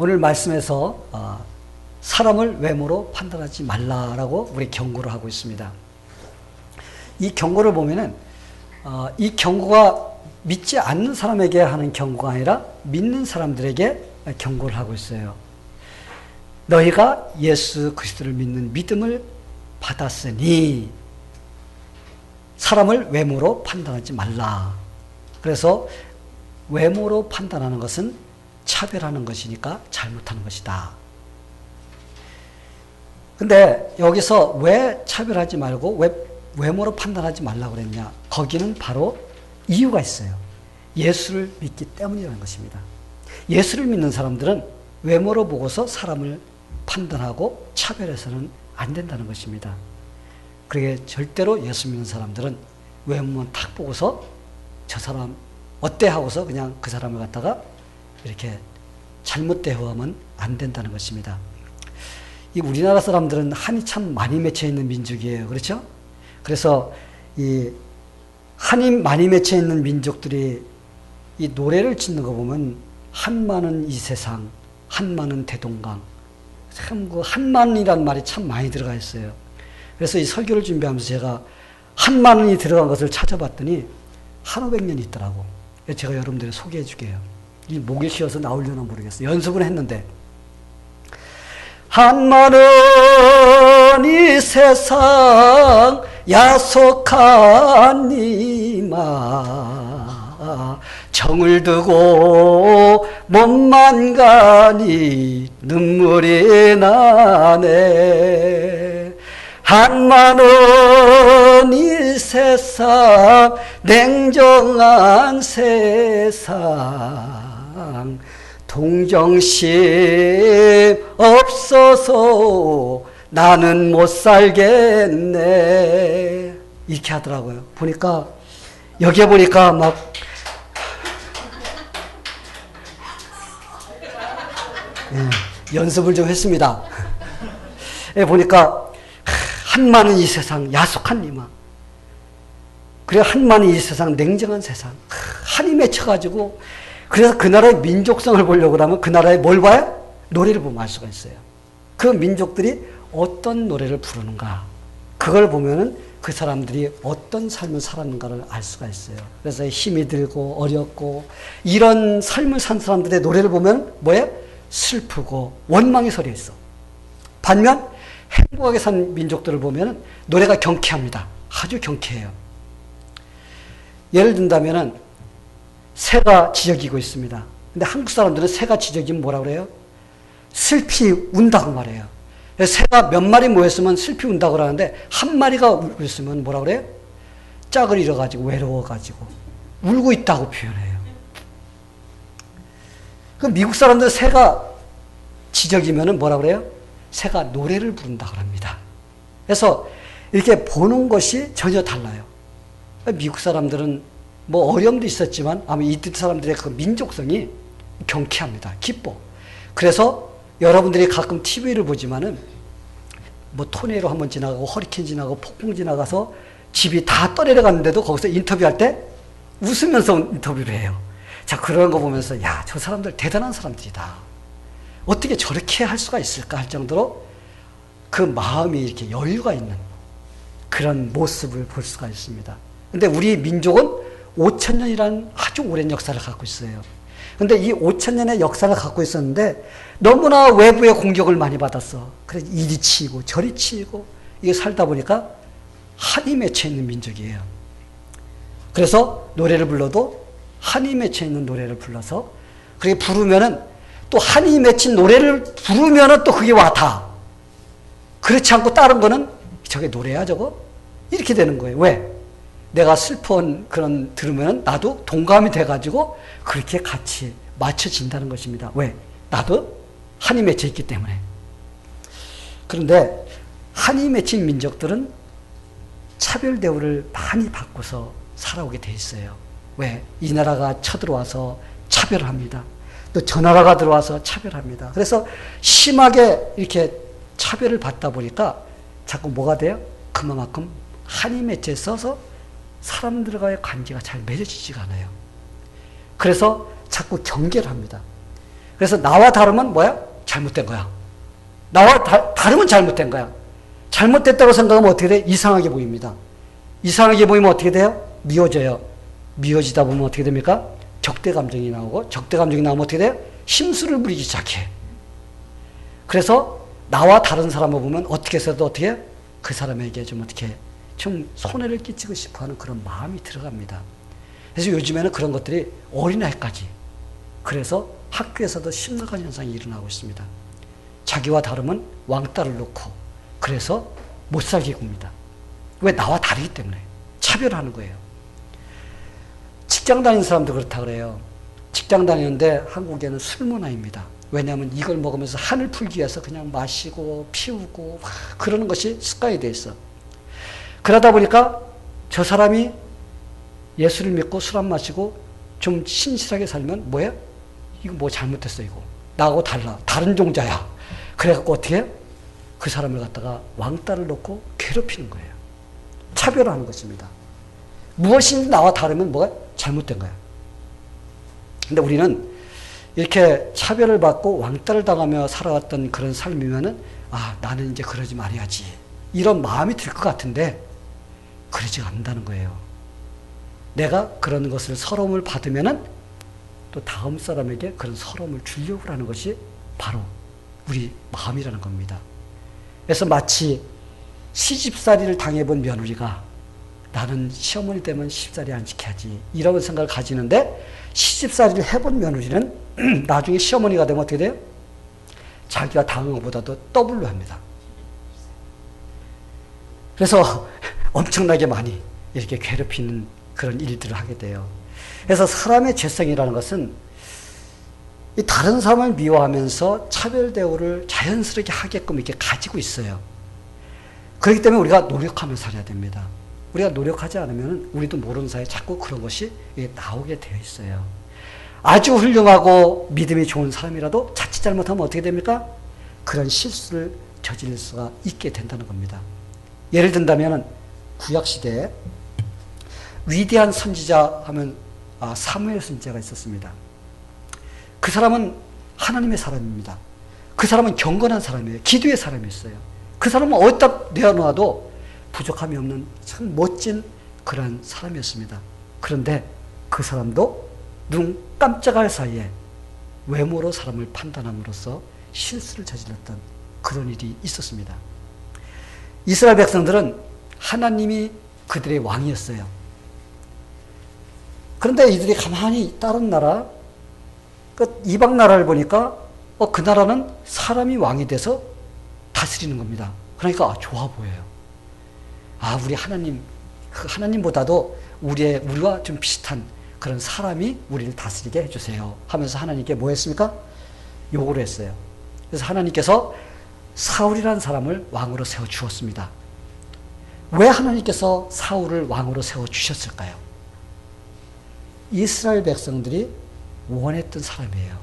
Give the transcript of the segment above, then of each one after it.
오늘 말씀에서 사람을 외모로 판단하지 말라라고 우리 경고를 하고 있습니다. 이 경고를 보면은 이 경고가 믿지 않는 사람에게 하는 경고가 아니라 믿는 사람들에게 경고를 하고 있어요. 너희가 예수 그리스도를 믿는 믿음을 받았으니 사람을 외모로 판단하지 말라. 그래서 외모로 판단하는 것은 차별하는 것이니까 잘못하는 것이다. 근데 여기서 왜 차별하지 말고 왜 외모로 판단하지 말라고 그랬냐? 거기는 바로 이유가 있어요. 예수를 믿기 때문이라는 것입니다. 예수를 믿는 사람들은 외모로 보고서 사람을 판단하고 차별해서는 안 된다는 것입니다. 그게 절대로 예수 믿는 사람들은 외모만 탁 보고서 저 사람 어때 하고서 그냥 그 사람을 갖다가 이렇게 잘못 대우하면 안 된다는 것입니다. 이 우리나라 사람들은 한이 참 많이 맺혀 있는 민족이에요. 그렇죠? 그래서 이 한이 많이 맺혀 있는 민족들이 이 노래를 짓는 거 보면 한마는 이 세상, 한마는 대동강. 참 그 한만이라는 말이 참 많이 들어가 있어요. 그래서 이 설교를 준비하면서 제가 한만이 들어간 것을 찾아봤더니 1500년이 있더라고. 제가 여러분들에 소개해 줄게요. 이 목에 쉬어서 나오려나 모르겠어요. 연습을 했는데 한마는 이 세상 야속한 이마 정을 두고 몸만 가니 눈물이 나네. 한마는 이 세상 냉정한 세상 동정심 없어서 나는 못 살겠네. 이렇게 하더라고요. 보니까 여기에 보니까 막 연습을 좀 했습니다. 보니까 한마는 이 세상 야속한 이마. 그래 한마는 이 세상 냉정한 세상. 한이 맺혀가지고 그래서 그 나라의 민족성을 보려고 하면 그 나라의 뭘 봐요? 노래를 보면 알 수가 있어요. 그 민족들이 어떤 노래를 부르는가. 그걸 보면은 그 사람들이 어떤 삶을 살았는가를 알 수가 있어요. 그래서 힘이 들고 어렵고 이런 삶을 산 사람들의 노래를 보면 뭐예요? 슬프고 원망이 서려 있어. 반면 행복하게 산 민족들을 보면 노래가 경쾌합니다. 아주 경쾌해요. 예를 든다면은 새가 지저귀고 있습니다. 근데 한국 사람들은 새가 지저귀면 뭐라 그래요? 슬피 운다고 말해요. 새가 몇 마리 모였으면 슬피 운다고 그러는데 한 마리가 울고 있으면 뭐라 그래요? 짝을 잃어가지고 외로워가지고 울고 있다고 표현해요. 그 미국 사람들 새가 지저귀면은 뭐라 그래요? 새가 노래를 부른다고 합니다. 그래서 이렇게 보는 것이 전혀 달라요. 미국 사람들은 뭐 어려움도 있었지만 아마 이들 사람들의 그 민족성이 경쾌합니다. 기뻐. 그래서 여러분들이 가끔 TV를 보지만은 뭐 토네이도 한번 지나가고 허리케인 지나가고 폭풍 지나가서 집이 다 떠내려갔는데도 거기서 인터뷰할 때 웃으면서 인터뷰를 해요. 자, 그런 거 보면서 야, 저 사람들 대단한 사람들이다. 어떻게 저렇게 할 수가 있을까 할 정도로 그 마음이 이렇게 여유가 있는 그런 모습을 볼 수가 있습니다. 근데 우리 민족은 5000년이라는 아주 오랜 역사를 갖고 있어요. 근데 이 5000년의 역사를 갖고 있었는데 너무나 외부의 공격을 많이 받았어. 그래서 이리 치이고 저리 치이고 이게 살다 보니까 한이 맺혀 있는 민족이에요. 그래서 노래를 불러도 한이 맺혀 있는 노래를 불러서 그렇게 부르면은 또 한이 맺힌 노래를 부르면은 또 그게 와닿아. 그렇지 않고 다른 거는 저게 노래야 저거? 이렇게 되는 거예요. 왜? 내가 슬픈 그런 들으면 나도 동감이 돼가지고 그렇게 같이 맞춰진다는 것입니다. 왜? 나도 한이 맺혀 있기 때문에. 그런데 한이 맺힌 민족들은 차별 대우를 많이 받고서 살아오게 돼 있어요. 왜? 이 나라가 쳐들어와서 차별합니다. 또 저 나라가 들어와서 차별합니다. 그래서 심하게 이렇게 차별을 받다 보니까 자꾸 뭐가 돼요? 그만큼 한이 맺혀 있어서 사람들과의 관계가 잘 맺어지지가 않아요. 그래서 자꾸 경계를 합니다. 그래서 나와 다르면 뭐야? 잘못된 거야. 나와 다르면 잘못된 거야. 잘못됐다고 생각하면 어떻게 돼? 이상하게 보입니다. 이상하게 보이면 어떻게 돼요? 미워져요. 미워지다 보면 어떻게 됩니까? 적대 감정이 나오고, 적대 감정이 나오면 어떻게 돼요? 심술을 부리기 시작해. 그래서 나와 다른 사람을 보면 어떻게 해서도 어떻게 그 사람에게 좀 어떻게 좀 손해를 끼치고 싶어 하는 그런 마음이 들어갑니다. 그래서 요즘에는 그런 것들이 어린아이까지, 그래서 학교에서도 심각한 현상이 일어나고 있습니다. 자기와 다르면 왕따를 놓고, 그래서 못 살게 굽니다. 왜? 나와 다르기 때문에. 차별하는 거예요. 직장 다니는 사람도 그렇다 그래요. 직장 다니는데 한국에는 술 문화입니다. 왜냐하면 이걸 먹으면서 한을 풀기 위해서 그냥 마시고 피우고 그러는 것이 습관이 돼 있어. 그러다 보니까 저 사람이 예수를 믿고 술 안 마시고 좀 신실하게 살면 뭐야? 이거 뭐 잘못했어 이거. 나하고 달라. 다른 종자야. 그래갖고 어떻게 해? 그 사람을 갖다가 왕따를 놓고 괴롭히는 거예요. 차별하는 것입니다. 무엇인지 나와 다르면 뭐가 잘못된 거야. 근데 우리는 이렇게 차별을 받고 왕따를 당하며 살아왔던 그런 삶이면은, 아, 나는 이제 그러지 말아야지. 이런 마음이 들 것 같은데, 그러지 않는다는 거예요. 내가 그런 것을 서러움을 받으면은 또 다음 사람에게 그런 서러움을 주려고 하는 것이 바로 우리 마음이라는 겁니다. 그래서 마치 시집살이를 당해본 며느리가 나는 시어머니 되면 시집살이 안 지켜야지 이런 생각을 가지는데, 시집살이를 해본 며느리는 나중에 시어머니가 되면 어떻게 돼요? 자기가 당한 것보다도 더블로 합니다. 그래서 엄청나게 많이 이렇게 괴롭히는 그런 일들을 하게 돼요. 그래서 사람의 죄성이라는 것은 이 다른 사람을 미워하면서 차별 대우를 자연스럽게 하게끔 이렇게 가지고 있어요. 그렇기 때문에 우리가 노력하며 살아야 됩니다. 우리가 노력하지 않으면 우리도 모르는 사이에 자꾸 그런 것이 나오게 되어 있어요. 아주 훌륭하고 믿음이 좋은 사람이라도 자칫 잘못하면 어떻게 됩니까? 그런 실수를 저지를 수가 있게 된다는 겁니다. 예를 든다면 구약시대에 위대한 선지자 하면 사무엘 선지자가 있었습니다. 그 사람은 하나님의 사람입니다. 그 사람은 경건한 사람이에요. 기도의 사람이었어요. 그 사람은 어디다 내어놔도 부족함이 없는 참 멋진 그런 사람이었습니다. 그런데 그 사람도 눈 깜짝할 사이에 외모로 사람을 판단함으로써 실수를 저질렀던 그런 일이 있었습니다. 이스라엘 백성들은 하나님이 그들의 왕이었어요. 그런데 이들이 가만히 다른 나라, 이방 나라를 보니까 그 나라는 사람이 왕이 돼서 다스리는 겁니다. 그러니까 좋아 보여요. 우리 하나님, 그 하나님보다도 우리와 좀 비슷한 그런 사람이 우리를 다스리게 해주세요 하면서 하나님께 뭐 했습니까? 요구를 했어요. 그래서 하나님께서 사울이라는 사람을 왕으로 세워주었습니다. 왜 하나님께서 사울을 왕으로 세워주셨을까요? 이스라엘 백성들이 원했던 사람이에요.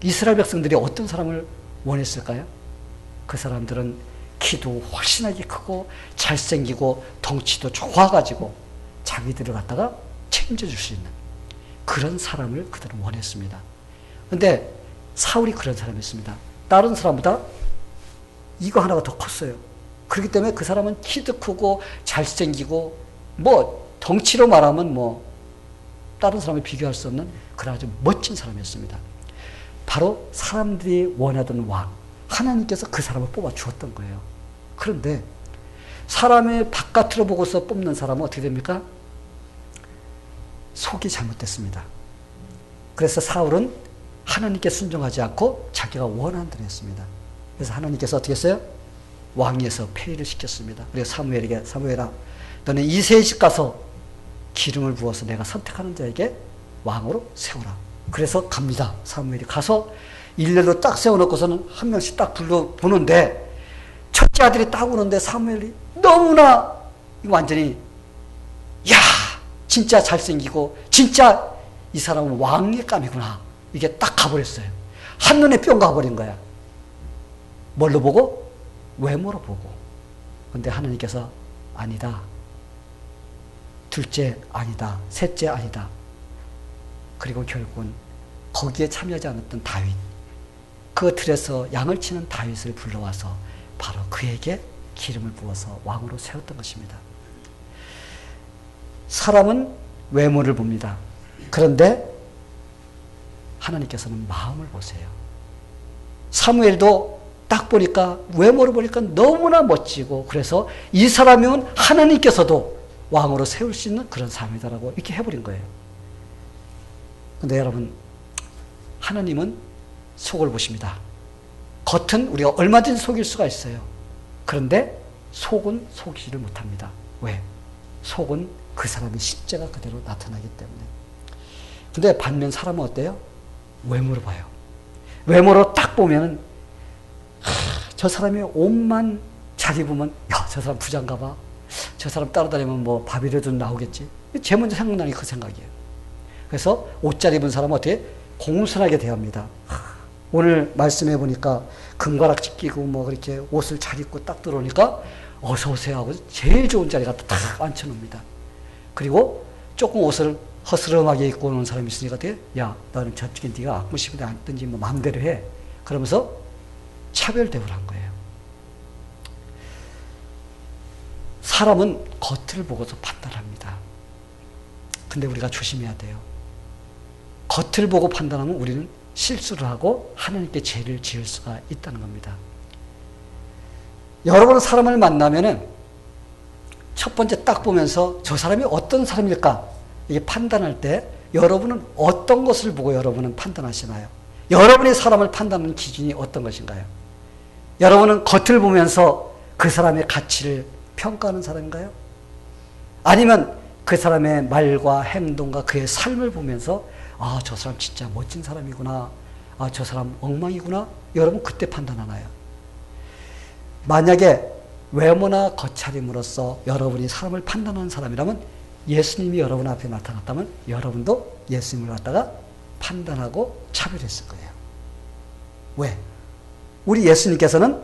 이스라엘 백성들이 어떤 사람을 원했을까요? 그 사람들은 키도 훨씬하게 크고 잘생기고 덩치도 좋아가지고 자기들을 갖다가 책임져 줄 수 있는 그런 사람을 그들은 원했습니다. 그런데 사울이 그런 사람이었습니다. 다른 사람보다 이거 하나가 더 컸어요. 그렇기 때문에 그 사람은 키도 크고 잘생기고 덩치로 말하면 다른 사람을 비교할 수 없는 그런 아주 멋진 사람이었습니다. 바로 사람들이 원하던 왕, 하나님께서 그 사람을 뽑아 주었던 거예요. 그런데 사람의 바깥으로 보고서 뽑는 사람은 어떻게 됩니까? 속이 잘못됐습니다. 그래서 사울은 하나님께 순종하지 않고 자기가 원하는 대로 했습니다. 그래서 하나님께서 어떻게 했어요? 왕위에서 폐위를 시켰습니다. 그래서 사무엘에게, 사무엘아, 너는 이새의 집 가서 기름을 부어서 내가 선택하는 자에게 왕으로 세우라. 그래서 갑니다. 사무엘이 가서 일렬로 딱 세워놓고서는 한 명씩 딱 불러보는데, 첫째 아들이 딱 오는데 사무엘이 너무나 완전히, 야, 진짜 잘생기고 진짜 이 사람은 왕의 감이구나, 이게 딱 가버렸어요. 한눈에 뿅 가버린 거야. 뭘로 보고? 외모로 보고. 근데 하나님께서 아니다, 둘째 아니다, 셋째 아니다. 그리고 결국은 거기에 참여하지 않았던 다윗, 그 들에서 양을 치는 다윗을 불러와서 바로 그에게 기름을 부어서 왕으로 세웠던 것입니다. 사람은 외모를 봅니다. 그런데 하나님께서는 마음을 보세요. 사무엘도 딱 보니까 외모를 보니까 너무나 멋지고 그래서 이 사람이면 하나님께서도 왕으로 세울 수 있는 그런 사람이다라고 이렇게 해버린 거예요. 근데 여러분, 하나님은 속을 보십니다. 겉은 우리가 얼마든지 속일 수가 있어요. 그런데 속은 속이지를 못합니다. 왜? 속은 그 사람의 실제가 그대로 나타나기 때문에. 근데 반면 사람은 어때요? 외모로 봐요. 외모로 딱 보면은 저 사람이 옷만 잘 입으면 야, 저 사람 부자인가 봐. 저 사람 따라다니면 뭐 밥이라도 나오겠지. 제일 먼저 생각나는 게 그 생각이에요. 그래서 옷 잘 입은 사람은 어떻게 공손하게 대합니다. 오늘 말씀해 보니까 금가락지 끼고 뭐 그렇게 옷을 잘 입고 딱 들어오니까 어서 오세요 하고 제일 좋은 자리 갖다 딱 앉혀놓습니다. 그리고 조금 옷을 허스름하게 입고 오는 사람이 있으니까 어떻게? 야, 너는 저쪽에 네가 앉고 싶은데 앉든지 뭐 마음대로 해. 그러면서 차별 대우를 한 거예요. 사람은 겉을 보고서 판단합니다. 근데 우리가 조심해야 돼요. 겉을 보고 판단하면 우리는 실수를 하고 하나님께 죄를 지을 수가 있다는 겁니다. 여러분 사람을 만나면은 첫 번째 딱 보면서 저 사람이 어떤 사람일까 이게 판단할 때 여러분은 어떤 것을 보고 여러분은 판단하시나요? 여러분의 사람을 판단하는 기준이 어떤 것인가요? 여러분은 겉을 보면서 그 사람의 가치를 평가하는 사람인가요? 아니면 그 사람의 말과 행동과 그의 삶을 보면서 아, 저 사람 진짜 멋진 사람이구나. 아, 저 사람 엉망이구나. 여러분 그때 판단하나요? 만약에 외모나 겉차림으로써 여러분이 사람을 판단하는 사람이라면 예수님이 여러분 앞에 나타났다면 여러분도 예수님을 갖다가 판단하고 차별했을 거예요. 왜? 우리 예수님께서는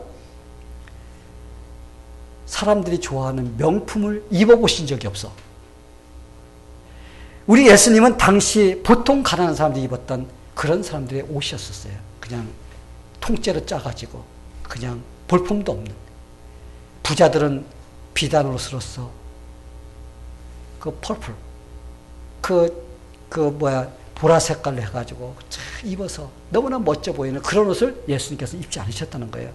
사람들이 좋아하는 명품을 입어보신 적이 없어. 우리 예수님은 당시 보통 가난한 사람들이 입었던 그런 사람들의 옷이었었어요. 그냥 통째로 짜가지고 그냥 볼품도 없는. 부자들은 비단 옷으로서 그 퍼플 보라 색깔로 해가지고 입어서 너무나 멋져 보이는 그런 옷을 예수님께서 입지 않으셨다는 거예요.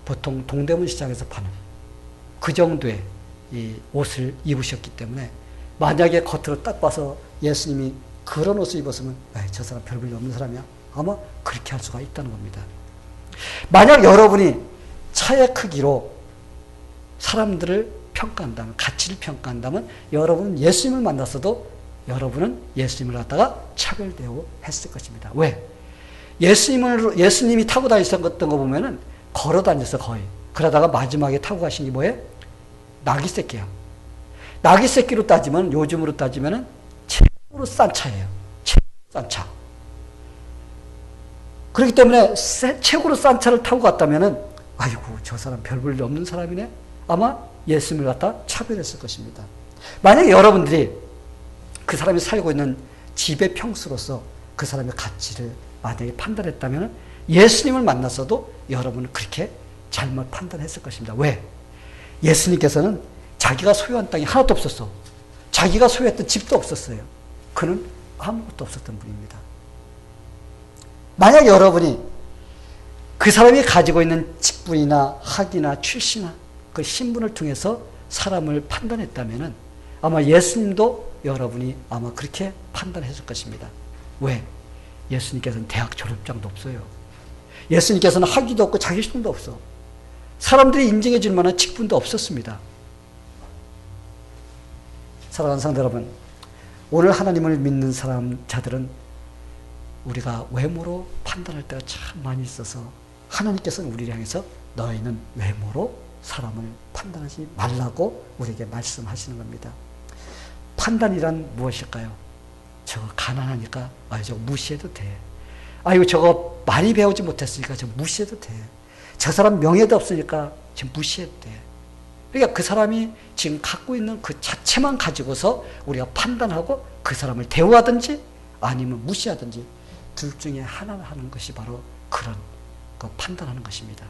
보통 동대문 시장에서 파는 그 정도의 이 옷을 입으셨기 때문에 만약에 겉으로 딱 봐서 예수님이 그런 옷을 입었으면 저 사람 별 볼일 없는 사람이야. 아마 그렇게 할 수가 있다는 겁니다. 만약 여러분이 차의 크기로 사람들을 평가한다면, 가치를 평가한다면 여러분은 예수님을 만났어도 여러분은 예수님을 갖다가 차별 대우했을 것입니다. 왜? 예수님이 타고 다니셨던 거 보면은 걸어 다녔어, 거의. 그러다가 마지막에 타고 가신 게 뭐예요? 나귀 새끼야. 나귀 새끼로 따지면, 요즘으로 따지면은 최고로 싼 차예요. 최고로 싼 차. 그렇기 때문에 최고로 싼 차를 타고 갔다면은, 아이고, 저 사람 별 볼 일 없는 사람이네? 아마 예수님을 갖다 차별했을 것입니다. 만약에 여러분들이 그 사람이 살고 있는 집의 평수로서 그 사람의 가치를 만약에 판단했다면 예수님을 만났어도 여러분은 그렇게 잘못 판단했을 것입니다. 왜? 예수님께서는 자기가 소유한 땅이 하나도 없었어. 자기가 소유했던 집도 없었어요. 그는 아무것도 없었던 분입니다. 만약 여러분이 그 사람이 가지고 있는 직분이나 학이나 출신이나 그 신분을 통해서 사람을 판단했다면 아마 예수님도 여러분이 아마 그렇게 판단했을 것입니다. 왜? 예수님께서는 대학 졸업장도 없어요. 예수님께서는 학위도 없고 자격증도 없어. 사람들이 인정해 줄 만한 직분도 없었습니다. 사랑하는 성도 여러분, 오늘 하나님을 믿는 자들은 우리가 외모로 판단할 때가 참 많이 있어서 하나님께서는 우리를 향해서 너희는 외모로 사람을 판단하지 말라고 우리에게 말씀하시는 겁니다. 판단이란 무엇일까요? 저거 가난하니까 저거 무시해도 돼. 아이고 저거 많이 배우지 못했으니까 저거 무시해도 돼. 저 사람 명예도 없으니까 지금 무시해도 돼. 그러니까 그 사람이 지금 갖고 있는 그 자체만 가지고서 우리가 판단하고 그 사람을 대우하든지 아니면 무시하든지 둘 중에 하나를 하는 것이 바로 그런 그 판단하는 것입니다.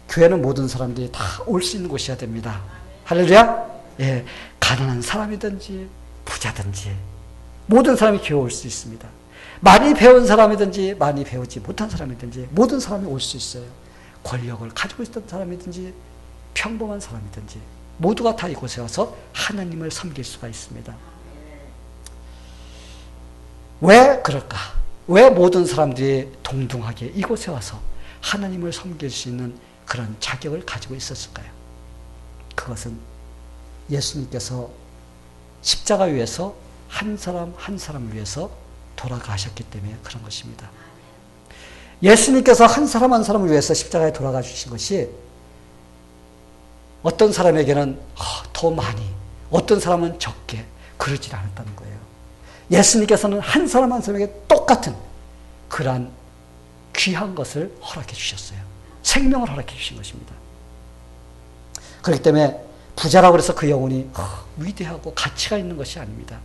교회는 모든 사람들이 다 올 수 있는 곳이어야 됩니다. 할렐루야. 예, 가난한 사람이든지 부자든지 모든 사람이 교회 올 수 있습니다. 많이 배운 사람이든지 많이 배우지 못한 사람이든지 모든 사람이 올 수 있어요. 권력을 가지고 있던 사람이든지 평범한 사람이든지 모두가 다 이곳에 와서 하나님을 섬길 수가 있습니다. 왜 그럴까? 왜 모든 사람들이 동등하게 이곳에 와서 하나님을 섬길 수 있는 그런 자격을 가지고 있었을까요? 그것은 예수님께서 십자가 위에서 한 사람 한 사람을 위해서 돌아가셨기 때문에 그런 것입니다. 예수님께서 한 사람 한 사람을 위해서 십자가에 돌아가 주신 것이 어떤 사람에게는 더 많이, 어떤 사람은 적게 그러지 않았다는 거예요. 예수님께서는 한 사람 한 사람에게 똑같은 그러한 귀한 것을 허락해 주셨어요. 생명을 허락해 주신 것입니다. 그렇기 때문에 부자라고 해서 그 영혼이 위대하고 가치가 있는 것이 아닙니다.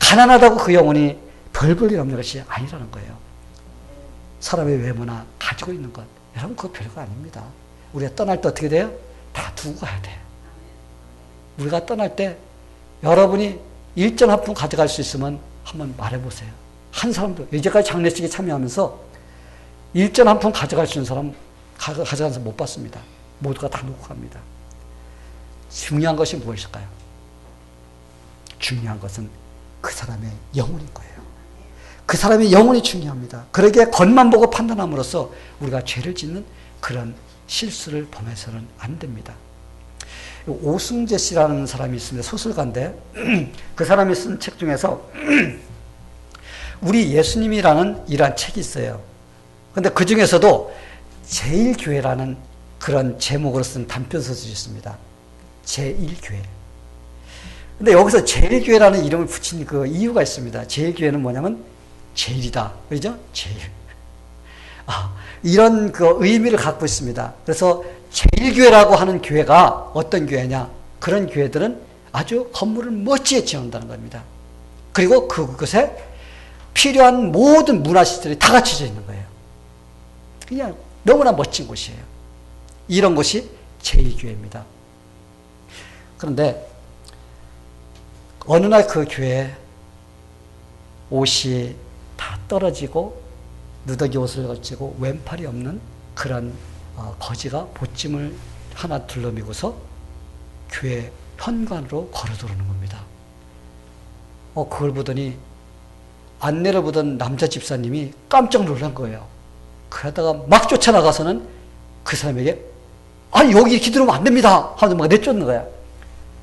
가난하다고 그 영혼이 별 볼 일 없는 것이 아니라는 거예요. 사람의 외모나 가지고 있는 것, 여러분 그거 별거 아닙니다. 우리가 떠날 때 어떻게 돼요? 다 두고 가야 돼요. 우리가 떠날 때 여러분이 일전 한 푼 가져갈 수 있으면 한번 말해보세요. 한 사람도 이제까지 장례식에 참여하면서 일전 한 푼 가져갈 수 있는 사람 가져가는 사람 못 봤습니다. 모두가 다 놓고 갑니다. 중요한 것이 무엇일까요? 중요한 것은 그 사람의 영혼인 거예요. 그 사람의 영혼이 중요합니다. 그러기에 겉만 보고 판단함으로써 우리가 죄를 짓는 그런 실수를 범해서는 안 됩니다. 오승재 씨라는 사람이 있습니다. 소설가인데 그 사람이 쓴 책 중에서 우리 예수님이라는 이러한 책이 있어요. 그런데 그 중에서도 제1교회라는 그런 제목으로 쓴 단편소설이 있습니다. 제1교회. 근데 여기서 제1교회라는 이름을 붙인 그 이유가 있습니다. 제1교회는 뭐냐면 제일이다. 그죠? 제일. 이런 그 의미를 갖고 있습니다. 그래서 제1교회라고 하는 교회가 어떤 교회냐? 그런 교회들은 아주 건물을 멋지게 지어놓는다는 겁니다. 그리고 그곳에 필요한 모든 문화시설이 다 갖춰져 있는 거예요. 그냥 너무나 멋진 곳이에요. 이런 곳이 제2교회입니다. 그런데 어느 날 그 교회에 옷이 다 떨어지고 누더기 옷을 걸치고 왼팔이 없는 그런 거지가 보찜을 하나 둘러매고서 교회 현관으로 걸어 들어오는 겁니다. 그걸 보더니 안내를 보던 남자 집사님이 깜짝 놀란 거예요. 그러다가 막 쫓아나가서는 그 사람에게 아니 여기 이렇게 들어오면 안 됩니다 하면서 막 내쫓는 거야.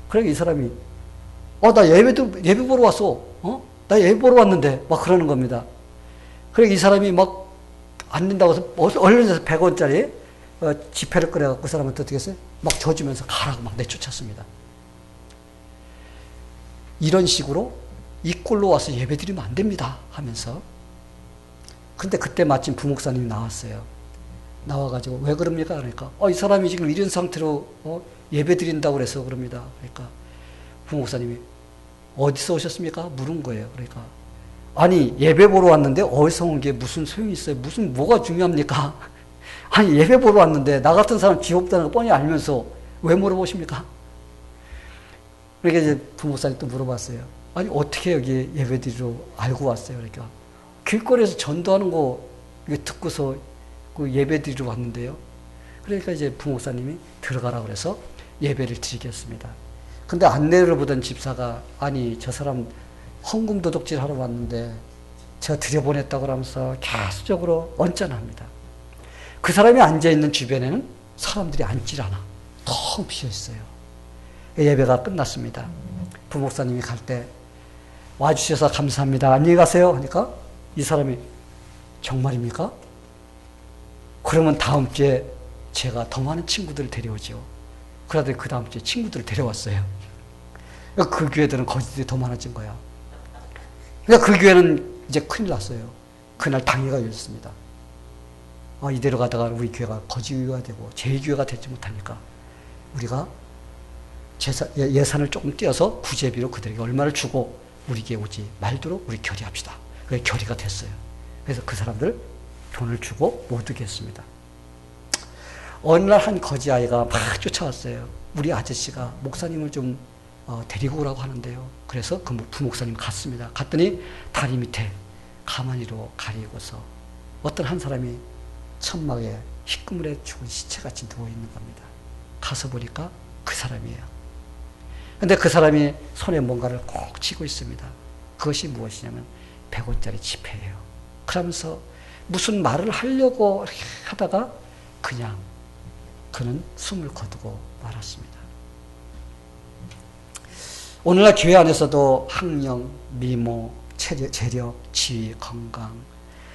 그러니까 이 사람이 나 예배 보러 왔어. 나 예배 보러 왔는데 막 그러는 겁니다. 그러니까 이 사람이 막 안 된다고 해서 얼른해서 100원짜리 지폐를 꺼내갖고 그 사람한테 어떻게 했어요? 막 줘주면서 가라고 막 내쫓았습니다. 이런 식으로 이 꼴로 와서 예배 드리면 안 됩니다 하면서. 근데 그때 마침 부목사님이 나왔어요. 나와가지고 왜 그럽니까? 그러니까 이 사람이 지금 이런 상태로 예배 드린다고 그래서 그럽니다. 그러니까 부목사님이 어디서 오셨습니까? 물은 거예요. 그러니까 아니 예배 보러 왔는데 어디서 온 게 무슨 소용이 있어요? 뭐가 중요합니까? 아니 예배 보러 왔는데 나 같은 사람 지옥 없다는 거 뻔히 알면서 왜 물어보십니까? 그러니까 이제 부목사님 또 물어봤어요. 아니 어떻게 여기 예배 드리러 알고 왔어요? 그러니까 길거리에서 전도하는 거 듣고서 그 예배 드리러 왔는데요. 그러니까 이제 부목사님이 들어가라고 그래서 예배를 드리겠습니다. 근데 안내를 보던 집사가 아니 저 사람 헌금 도둑질 하러 왔는데 제가 들여보냈다고 하면서 계속적으로 언짢아합니다. 그 사람이 앉아있는 주변에는 사람들이 앉질 않아. 텅 비어있어요. 예배가 끝났습니다. 부목사님이 갈 때 와주셔서 감사합니다. 안녕히 가세요. 하니까 이 사람이 정말입니까? 그러면 다음 주에 제가 더 많은 친구들을 데려오죠. 그러더니 그 다음 주에 친구들을 데려왔어요. 그 교회들은 거지들이 더 많아진 거야. 그러니까 그 교회는 이제 큰일 났어요. 그날 당회가 열렸습니다. 이대로 가다가 우리 교회가 거지교회가 되고 제2교회가 되지 못하니까 우리가 예산을 조금 떼어서 구제비로 그들에게 얼마를 주고 우리 교회 오지 말도록 우리 결의합시다. 그게 결의가 됐어요. 그래서 그 사람들 돈을 주고 못 오게 했습니다. 어느 날 한 거지 아이가 막 쫓아왔어요. 우리 아저씨가 목사님을 좀 데리고 오라고 하는데요. 그래서 그 부목사님 갔습니다. 갔더니 다리 밑에 가만히로 가리고서 어떤 한 사람이 천막에 희끄물에 죽은 시체같이 누워있는 겁니다. 가서 보니까 그 사람이에요. 근데 그 사람이 손에 뭔가를 꼭 쥐고 있습니다. 그것이 무엇이냐면 100원짜리 지폐예요. 그러면서 무슨 말을 하려고 하다가 그냥 그는 숨을 거두고 말았습니다. 오늘날 교회 안에서도 학령, 미모, 재력, 지위, 건강,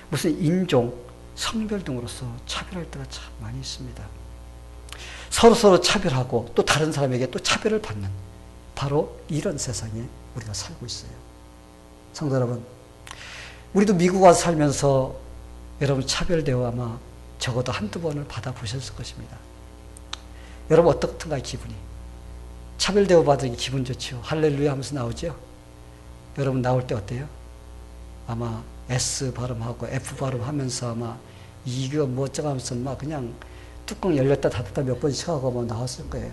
무슨 인종, 성별 등으로서 차별할 때가 참 많이 있습니다. 서로 차별하고 또 다른 사람에게 또 차별을 받는 바로 이런 세상에 우리가 살고 있어요. 성도 여러분, 우리도 미국 와서 살면서 여러분 차별 대우 아마 적어도 한두 번을 받아보셨을 것입니다. 여러분 어떻던가요, 기분이? 차별 대우 받으니 기분 좋죠. 할렐루야 하면서 나오죠. 여러분 나올 때 어때요? 아마 S 발음하고 F 발음하면서 아마 이거 뭐 어쩌고 하면서 막 그냥 뚜껑 열렸다 닫았다 몇 번씩 하고 뭐 나왔을 거예요.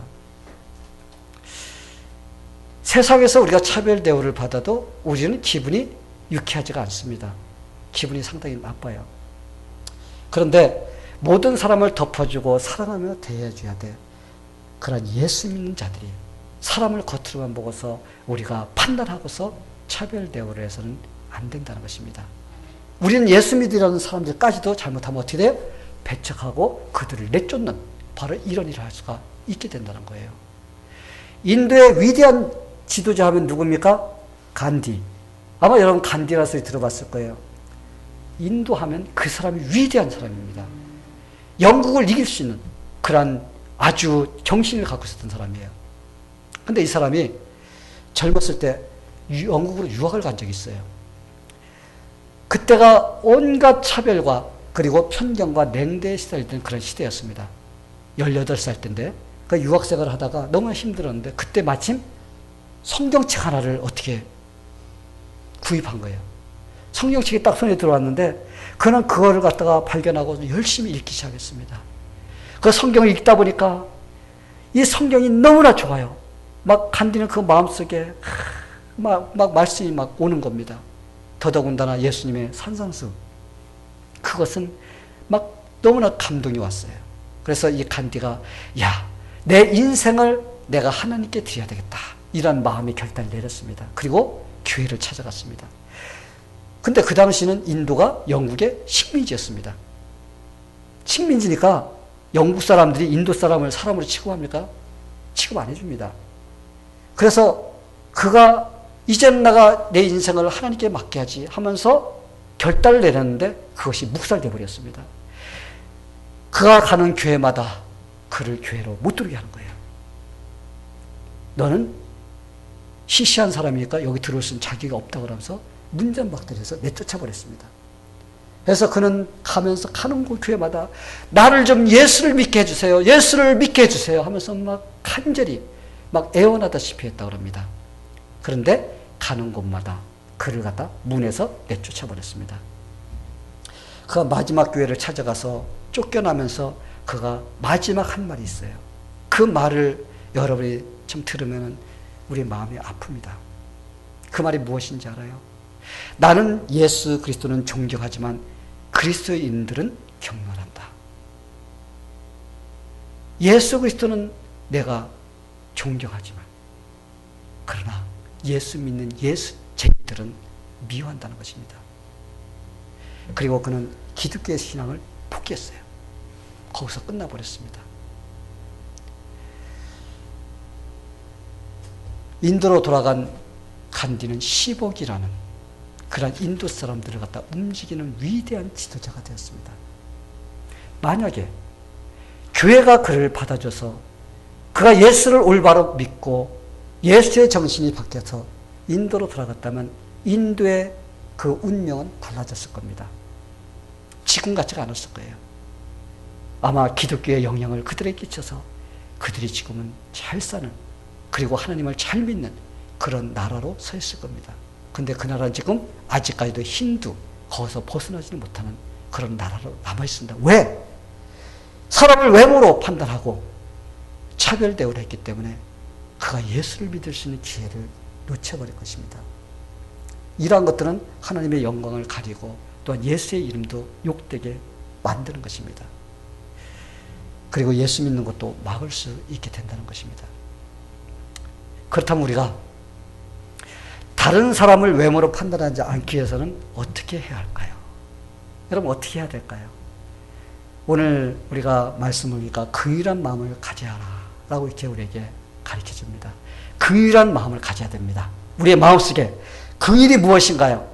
세상에서 우리가 차별 대우를 받아도 우리는 기분이 유쾌하지가 않습니다. 기분이 상당히 나빠요. 그런데 모든 사람을 덮어주고 사랑하며 대해줘야 돼. 그런 예수 믿는 자들이 사람을 겉으로만 보고서 우리가 판단하고서 차별 대우를 해서는 안 된다는 것입니다. 우리는 예수 믿으려는 사람들까지도 잘못하면 어떻게 돼요? 배척하고 그들을 내쫓는 바로 이런 일을 할 수가 있게 된다는 거예요. 인도의 위대한 지도자 하면 누굽니까? 간디. 아마 여러분 간디라는 소리 들어봤을 거예요. 인도 하면 그 사람이 위대한 사람입니다. 영국을 이길 수 있는 그런 아주 정신을 갖고 있었던 사람이에요. 근데 이 사람이 젊었을 때 영국으로 유학을 간 적이 있어요. 그때가 온갖 차별과 그리고 편견과 냉대에 시달리던 그런 시대였습니다. 18살 때인데 그 유학생활을 하다가 너무 힘들었는데 그때 마침 성경책 하나를 어떻게 구입한 거예요. 성경책이 딱 손에 들어왔는데 그는 그거를 갖다가 발견하고 열심히 읽기 시작했습니다. 그 성경을 읽다 보니까 이 성경이 너무나 좋아요. 막 간디는 그 마음속에 막 말씀이 막 오는 겁니다. 더더군다나 예수님의 산상수. 그것은 막 너무나 감동이 왔어요. 그래서 이 간디가 내 인생을 내가 하나님께 드려야 되겠다. 이런 마음의 결단을 내렸습니다. 그리고 교회를 찾아갔습니다. 근데 그 당시는 인도가 영국의 식민지였습니다. 식민지니까 영국 사람들이 인도 사람을 사람으로 취급합니까? 취급 안 해줍니다. 그래서 그가 이제는 내가 내 인생을 하나님께 맡겨야지 하면서 결단을 내렸는데 그것이 묵살돼 버렸습니다. 그가 가는 교회마다 그를 교회로 못 들어오게 하는 거예요. 너는 시시한 사람이니까 여기 들어올 수 있는 자격이 없다고 그러면서 문전박대해서 내쫓아 버렸습니다. 그래서 그는 가면서 가는 곳 교회마다 나를 좀 예수를 믿게 해주세요. 예수를 믿게 해주세요 하면서 막 간절히 막 애원하다시피 했다고 합니다. 그런데 가는 곳마다 그를 갖다 문에서 내쫓아 버렸습니다. 그가 마지막 교회를 찾아가서 쫓겨나면서 그가 마지막 한 말이 있어요. 그 말을 여러분이 좀 들으면 우리 마음이 아픕니다. 그 말이 무엇인지 알아요? 나는 예수 그리스도는 존경하지만 그리스도인들은 경멸한다. 예수 그리스도는 내가 존경하지만 그러나 예수 믿는 제자들은 미워한다는 것입니다. 그리고 그는 기독교의 신앙을 포기했어요. 거기서 끝나버렸습니다. 인도로 돌아간 간디는 시복이라는 그런 인도 사람들을 갖다 움직이는 위대한 지도자가 되었습니다. 만약에 교회가 그를 받아줘서 그가 예수를 올바로 믿고 예수의 정신이 바뀌어서 인도로 돌아갔다면 인도의 그 운명은 달라졌을 겁니다. 지금 같지가 않았을 거예요. 아마 기독교의 영향을 그들에게 끼쳐서 그들이 지금은 잘 사는 그리고 하나님을 잘 믿는 그런 나라로 서 있을 겁니다. 근데 그 나라는 지금 아직까지도 힌두, 거기서 벗어나지는 못하는 그런 나라로 남아있습니다. 왜? 사람을 외모로 판단하고 차별 대우를 했기 때문에 그가 예수를 믿을 수 있는 기회를 놓쳐버릴 것입니다. 이러한 것들은 하나님의 영광을 가리고 또한 예수의 이름도 욕되게 만드는 것입니다. 그리고 예수 믿는 것도 막을 수 있게 된다는 것입니다. 그렇다면 우리가 다른 사람을 외모로 판단하지 않기 위해서는 어떻게 해야 할까요? 여러분 어떻게 해야 될까요? 오늘 우리가 말씀을 보니까 긍휼한 마음을 가져야 라고 이렇게 우리에게 가르쳐 줍니다. 긍휼한 마음을 가져야 됩니다. 우리의 마음속에 긍휼이 무엇인가요?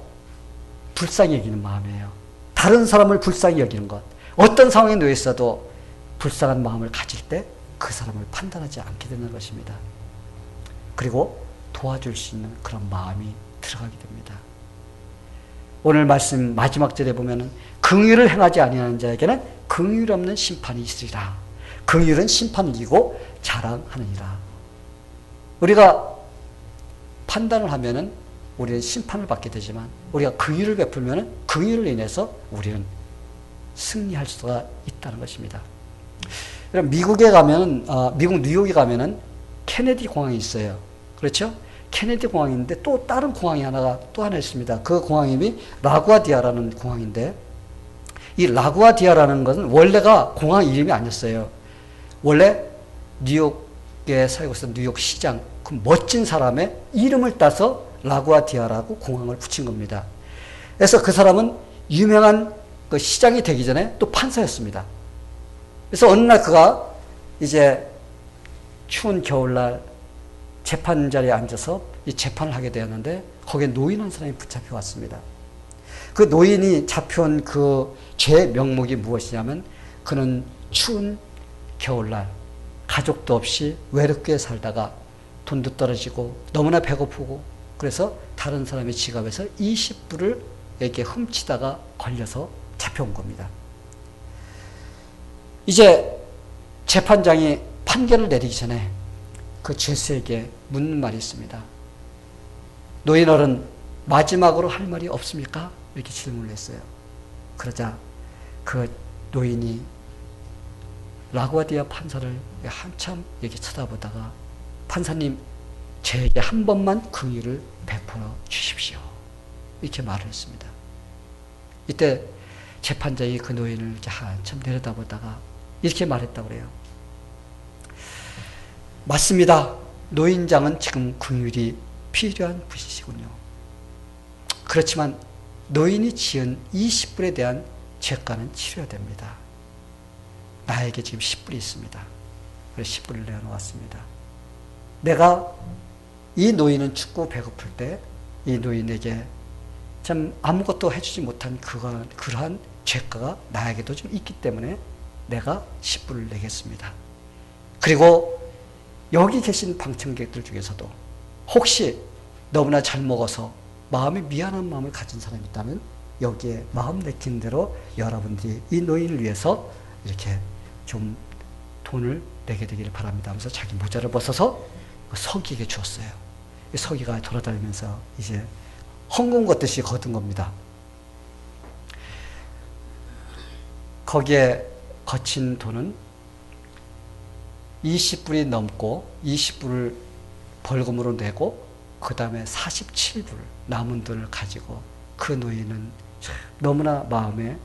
불쌍히 여기는 마음이에요. 다른 사람을 불쌍히 여기는 것. 어떤 상황에 놓여 있어도 불쌍한 마음을 가질 때 그 사람을 판단하지 않게 되는 것입니다. 그리고 도와줄 수 있는 그런 마음이 들어가게 됩니다. 오늘 말씀 마지막 절에 보면은 긍휼을 행하지 아니하는 자에게는 긍휼 없는 심판이 있으리라. 긍휼은 심판을 이기고 자랑하느니라. 우리가 판단을 하면은 우리는 심판을 받게 되지만 우리가 긍휼을 베풀면은 긍휼을 인해서 우리는 승리할 수가 있다는 것입니다. 여러분 미국에 가면은 미국 뉴욕에 가면은 케네디 공항이 있어요. 그렇죠? 케네디 공항인데 또 다른 공항이 또 하나 있습니다. 그 공항 이름이 라구아디아라는 공항인데 이 라구아디아라는 것은 원래가 공항 이름이 아니었어요. 원래 뉴욕에 살고 있었던 뉴욕 시장 그 멋진 사람의 이름을 따서 라구아디아라고 공항을 붙인 겁니다. 그래서 그 사람은 유명한 그 시장이 되기 전에 또 판사였습니다. 그래서 어느 날 그가 이제 추운 겨울날 재판 자리에 앉아서 이 재판을 하게 되었는데 거기에 노인 한 사람이 붙잡혀 왔습니다. 그 노인이 잡혀온 그 죄의 명목이 무엇이냐면 그는 추운 겨울날 가족도 없이 외롭게 살다가 돈도 떨어지고 너무나 배고프고 그래서 다른 사람의 지갑에서 20불을 이렇게 훔치다가 걸려서 잡혀온 겁니다. 이제 재판장이 판결을 내리기 전에 그 죄수에게 묻는 말이 있습니다. 노인 어른 마지막으로 할 말이 없습니까? 이렇게 질문을 했어요. 그러자 그 노인이 라구아디아 판사를 한참 이렇게 쳐다보다가 판사님 저에게 한 번만 긍휼을 베풀어 주십시오. 이렇게 말을 했습니다. 이때 재판장이 그 노인을 이렇게 한참 내려다보다가 이렇게 말했다고 그래요. 맞습니다. 노인장은 지금 긍휼이 필요한 분이시군요. 그렇지만 노인이 지은 20불에 대한 죄가는 치러야 됩니다. 나에게 지금 10불이 있습니다. 그래서 10불을 내어놓았습니다. 내가 이 노인은 춥고 배고플 때 이 노인에게 참 아무것도 해주지 못한 그러한 죄가가 나에게도 좀 있기 때문에 내가 10불을 내겠습니다. 그리고 여기 계신 방청객들 중에서도 혹시 너무나 잘 먹어서 마음에 미안한 마음을 가진 사람이 있다면 여기에 마음 내키는 대로 여러분들이 이 노인을 위해서 이렇게 좀 돈을 내게 되기를 바랍니다 하면서 자기 모자를 벗어서 서기에게 주었어요. 서기가 돌아다니면서 이제 헌금 걷듯이 거둔 겁니다. 거기에 거친 돈은 20불이 넘고 20불을 벌금으로 내고 그 다음에 47불 남은 돈을 가지고 그 노인은 너무나 마음에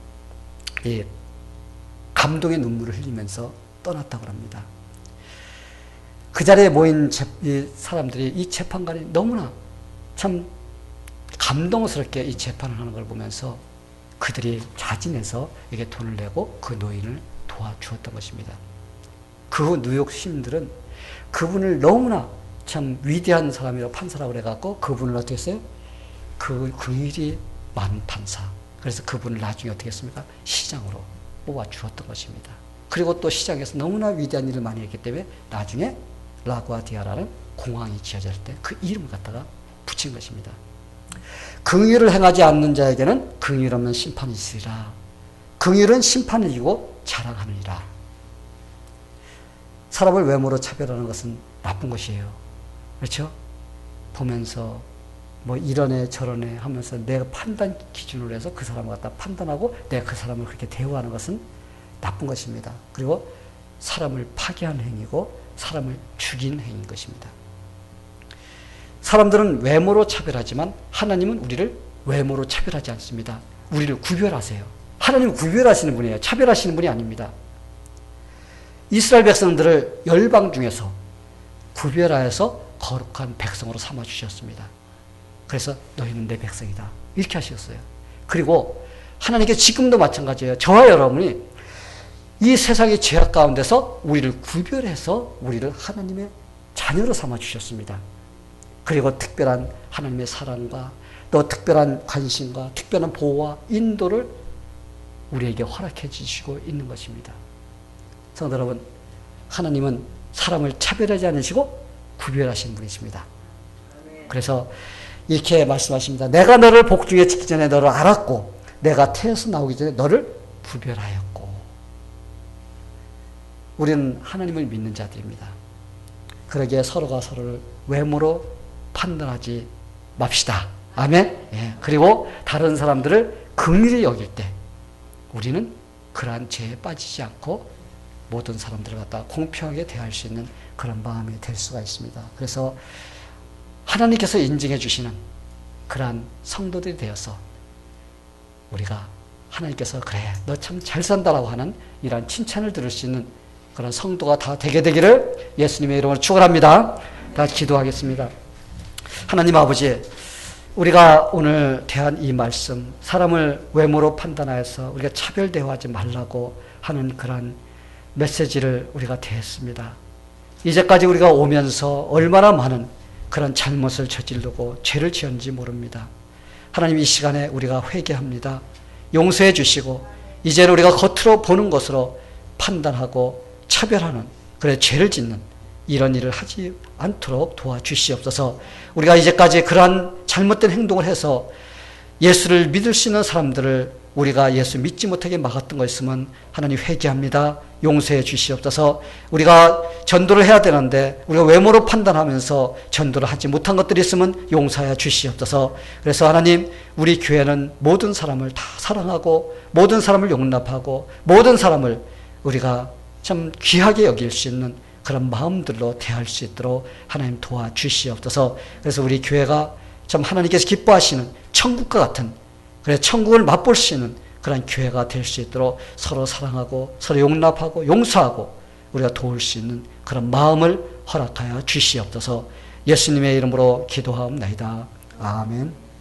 감동의 눈물을 흘리면서 떠났다고 합니다. 그 자리에 모인 이 사람들이 이 재판관이 너무나 참 감동스럽게 이 재판을 하는 걸 보면서 그들이 자진해서 이게 돈을 내고 그 노인을 도와주었던 것입니다. 그 후 뉴욕 시민들은 그분을 너무나 참 위대한 사람이라고 판사라고 그래갖고 그분을 어떻게 했어요? 그 긍휼이 많은 판사. 그래서 그분을 나중에 어떻게 했습니까? 시장으로 뽑아주었던 것입니다. 그리고 또 시장에서 너무나 위대한 일을 많이 했기 때문에 나중에 라구아디아라는 공항이 지어질 때 그 이름을 갖다가 붙인 것입니다. 긍휼을 행하지 않는 자에게는 긍휼 없는 심판이 있으리라. 긍휼은 심판을 이기고 자랑하느니라. 사람을 외모로 차별하는 것은 나쁜 것이에요. 그렇죠? 보면서 뭐 이러네 저러네 하면서 내가 판단 기준으로 해서 그 사람을 갖다 판단하고 내가 그 사람을 그렇게 대우하는 것은 나쁜 것입니다. 그리고 사람을 파괴하는 행위고 사람을 죽이는 행위인 것입니다. 사람들은 외모로 차별하지만 하나님은 우리를 외모로 차별하지 않습니다. 우리를 구별하세요. 하나님은 구별하시는 분이에요. 차별하시는 분이 아닙니다. 이스라엘 백성들을 열방 중에서 구별하여서 거룩한 백성으로 삼아주셨습니다. 그래서 너희는 내 백성이다. 이렇게 하셨어요. 그리고 하나님께 지금도 마찬가지예요. 저와 여러분이 이 세상의 죄악 가운데서 우리를 구별해서 우리를 하나님의 자녀로 삼아주셨습니다. 그리고 특별한 하나님의 사랑과 또 특별한 관심과 특별한 보호와 인도를 우리에게 허락해 주시고 있는 것입니다. 성도 여러분, 하나님은 사람을 차별하지 않으시고 구별하신 분이십니다. 그래서 이렇게 말씀하십니다. 내가 너를 복중에 짓기 전에 너를 알았고 내가 태에서 나오기 전에 너를 구별하였고. 우리는 하나님을 믿는 자들입니다. 그러기에 서로가 서로를 외모로 판단하지 맙시다. 아멘. 예. 그리고 다른 사람들을 긍휼히 여길 때 우리는 그러한 죄에 빠지지 않고 모든 사람들을 갖다 공평하게 대할 수 있는 그런 마음이 될 수가 있습니다. 그래서 하나님께서 인증해 주시는 그러한 성도들이 되어서 우리가 하나님께서 그래 너 참 잘 산다라고 하는 이러한 칭찬을 들을 수 있는 그런 성도가 다 되게 되기를 예수님의 이름으로 축원합니다. 다 기도하겠습니다. 하나님 아버지, 우리가 오늘 대한 이 말씀, 사람을 외모로 판단하여서 우리가 차별 대우하지 말라고 하는 그런 메시지를 우리가 대했습니다. 이제까지 우리가 오면서 얼마나 많은 그런 잘못을 저지르고 죄를 지었는지 모릅니다. 하나님, 이 시간에 우리가 회개합니다. 용서해 주시고 이제는 우리가 겉으로 보는 것으로 판단하고 차별하는 그래 죄를 짓는 이런 일을 하지 않도록 도와주시옵소서. 우리가 이제까지 그러한 잘못된 행동을 해서 예수를 믿을 수 있는 사람들을 우리가 예수 믿지 못하게 막았던 거 있으면 하나님 회개합니다. 용서해 주시옵소서. 우리가 전도를 해야 되는데 우리가 외모로 판단하면서 전도를 하지 못한 것들이 있으면 용서해 주시옵소서. 그래서 하나님, 우리 교회는 모든 사람을 다 사랑하고 모든 사람을 용납하고 모든 사람을 우리가 참 귀하게 여길 수 있는 그런 마음들로 대할 수 있도록 하나님 도와주시옵소서. 그래서 우리 교회가 참 하나님께서 기뻐하시는 천국과 같은, 그래 천국을 맛볼 수 있는 그런 교회가 될 수 있도록 서로 사랑하고 서로 용납하고 용서하고 우리가 도울 수 있는 그런 마음을 허락하여 주시옵소서. 예수님의 이름으로 기도하옵나이다. 아멘.